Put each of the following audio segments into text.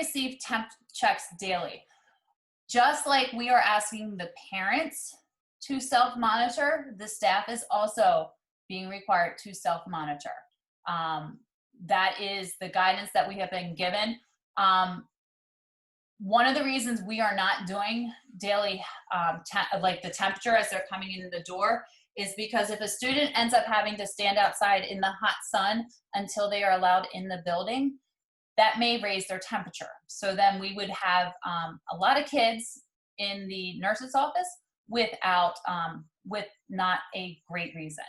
receive temp checks daily. Just like we are asking the parents to self-monitor, the staff is also being required to self-monitor. That is the guidance that we have been given. One of the reasons we are not doing daily, like the temperature as they're coming in the door, is because if a student ends up having to stand outside in the hot sun until they are allowed in the building, that may raise their temperature. So then we would have a lot of kids in the nurse's office without, with not a great reason.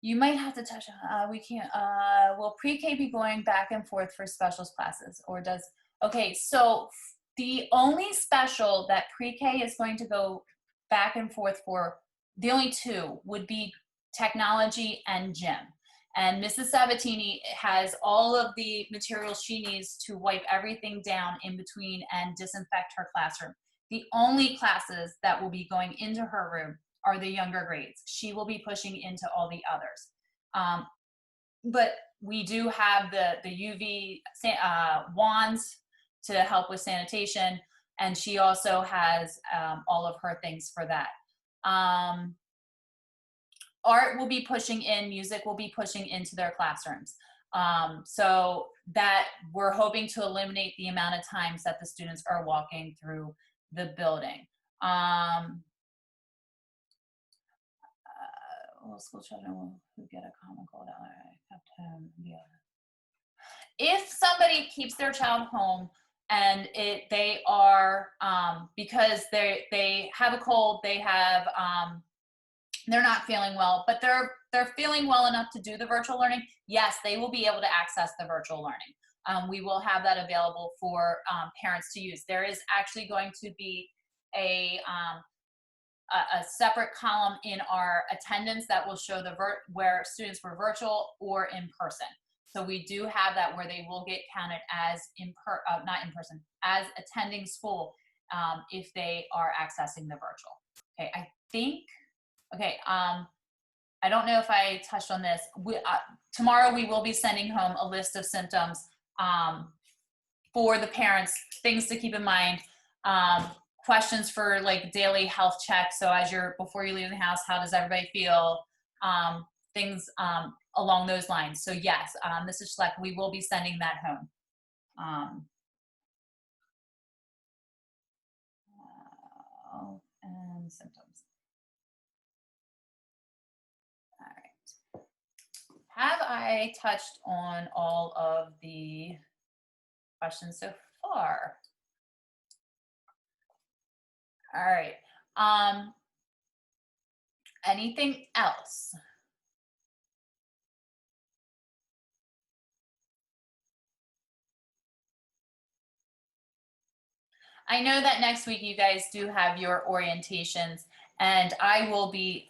You might have to touch on, we can't, will pre-K be going back and forth for specials classes, or does, okay, so the only special that pre-K is going to go back and forth for, the only two would be technology and gym. And Mrs. Sabatini has all of the materials she needs to wipe everything down in between and disinfect her classroom. The only classes that will be going into her room are the younger grades. She will be pushing into all the others. But we do have the UV wands to help with sanitation, and she also has all of her things for that. Art will be pushing in, music will be pushing into their classrooms. So that we're hoping to eliminate the amount of times that the students are walking through the building. School children will get a common cold. If somebody keeps their child home and they are, because they have a cold, they have, they're not feeling well, but they're feeling well enough to do the virtual learning, yes, they will be able to access the virtual learning. We will have that available for parents to use. There is actually going to be a separate column in our attendance that will show where students were virtual or in person. So we do have that where they will get counted as not in person, as attending school if they are accessing the virtual. Okay, I think, okay, I don't know if I touched on this. Tomorrow we will be sending home a list of symptoms for the parents, things to keep in mind, questions for like daily health checks. So as before you leave the house, how does everybody feel? Things along those lines. So yes, Mrs. Schleck, we will be sending that home. And symptoms. All right. Have I touched on all of the questions so far? All right. Anything else? I know that next week you guys do have your orientations, and I will be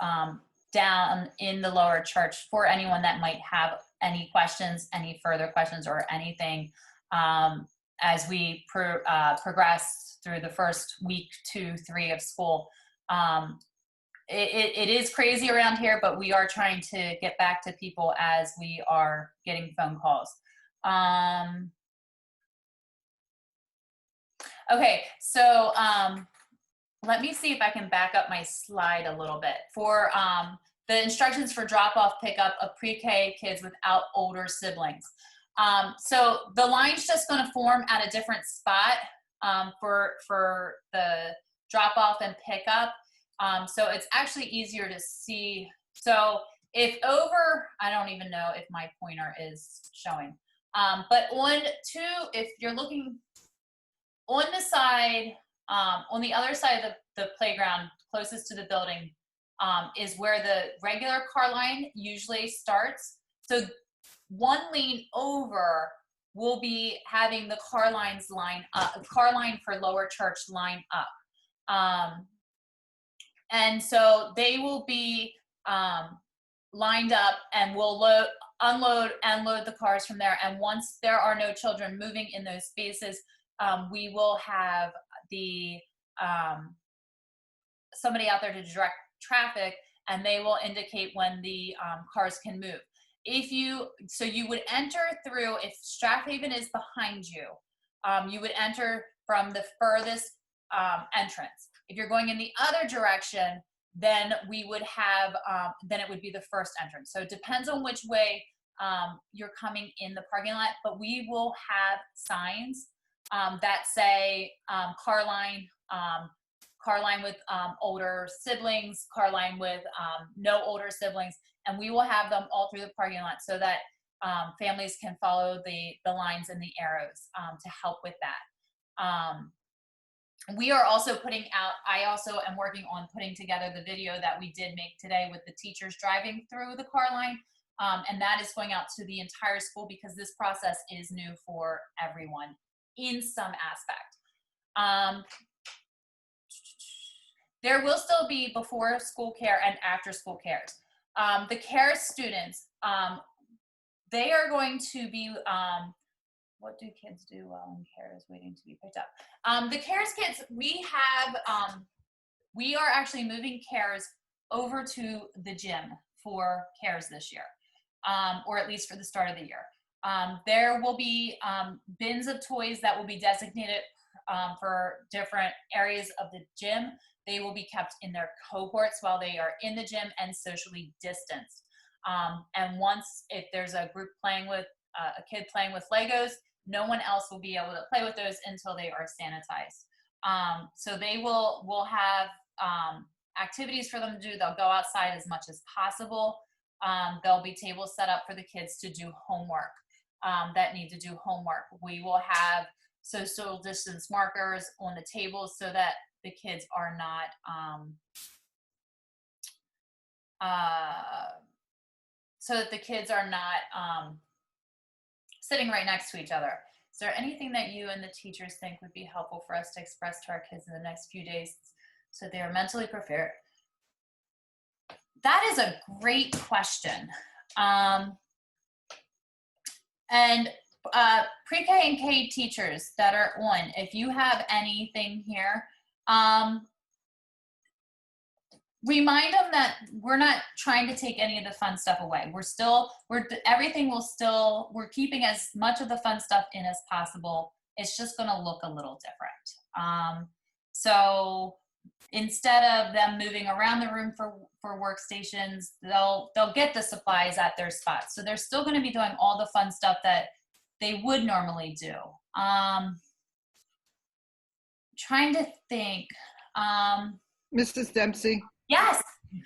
down in the lower church for anyone that might have any questions, any further questions or anything as we progress through the first week, 2, 3 of school. It is crazy around here, but we are trying to get back to people as we are getting phone calls. Okay, so let me see if I can back up my slide a little bit. For the instructions for drop-off pickup of pre-K kids without older siblings. So the line's just gonna form at a different spot for the drop-off and pickup. So it's actually easier to see. So if I don't even know if my pointer is showing. But if you're looking on the side, on the other side of the playground closest to the building is where the regular car line usually starts. So one lane over will be having the car lines line up, car line for Lower Church line up. And so they will be lined up, and we'll unload and load the cars from there. And once there are no children moving in those spaces, we will have somebody out there to direct traffic, and they will indicate when the cars can move. so you would enter through, if Strathaven is behind you, you would enter from the furthest entrance. If you're going in the other direction, then we would have, then it would be the first entrance. So it depends on which way you're coming in the parking lot, but we will have signs that say car line with older siblings, car line with no older siblings, and we will have them all through the parking lot so that families can follow the lines and the arrows to help with that. We are also putting out, I also am working on putting together the video that we did make today with the teachers driving through the car line, and that is going out to the entire school because this process is new for everyone in some aspect. There will still be before school care and after school cares. The care students, they are going to be, what do kids do while in care is waiting to be picked up? The cares kids, we are actually moving cares over to the gym for cares this year, or at least for the start of the year. There will be bins of toys that will be designated for different areas of the gym. They will be kept in their cohorts while they are in the gym and socially distanced. And once, if there's a group playing with, a kid playing with Legos, no one else will be able to play with those until they are sanitized. So they will have activities for them to do. They'll go outside as much as possible. There'll be tables set up for the kids to do homework, that need to do homework. We will have social distance markers on the tables so that the kids are not sitting right next to each other. Is there anything that you and the teachers think would be helpful for us to express to our kids in the next few days so they are mentally prepared? That is a great question. And pre-K and K teachers that are on, if you have anything here, remind them that we're not trying to take any of the fun stuff away. We're keeping as much of the fun stuff in as possible. It's just going to look a little different. So instead of them moving around the room for workstations, they'll get the supplies at their spots. So they're still going to be doing all the fun stuff that they would normally do. Trying to think. Mrs. Dempsey. Yes.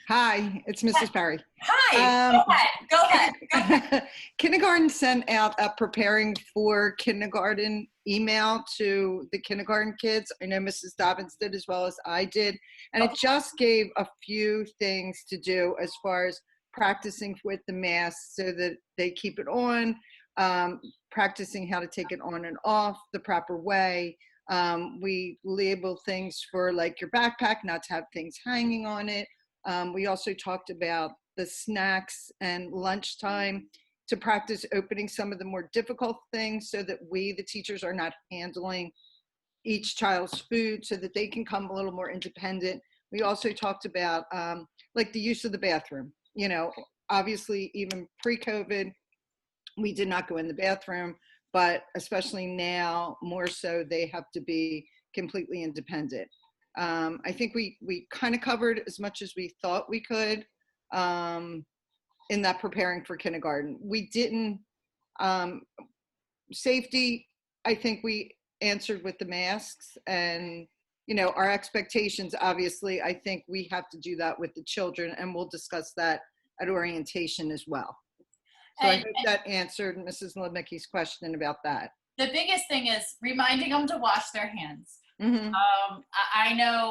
Hi, it's Mrs. Perry. Hi. Go ahead. Kindergarten sent out a preparing for kindergarten email to the kindergarten kids. I know Mrs. Dobbins did as well as I did. And it just gave a few things to do as far as practicing with the mask so that they keep it on, practicing how to take it on and off the proper way. We label things for like your backpack, not to have things hanging on it. We also talked about the snacks and lunchtime to practice opening some of the more difficult things so that we, the teachers, are not handling each child's food so that they can come a little more independent. We also talked about like the use of the bathroom. You know, obviously even pre-COVID, we did not go in the bathroom, but especially now more so they have to be completely independent. I think we kind of covered as much as we thought we could in that preparing for kindergarten. We didn't, safety, I think we answered with the masks and, you know, our expectations, obviously, I think we have to do that with the children, and we'll discuss that at orientation as well. So I hope that answered Mrs. Lemicki's question about that. The biggest thing is reminding them to wash their hands. I know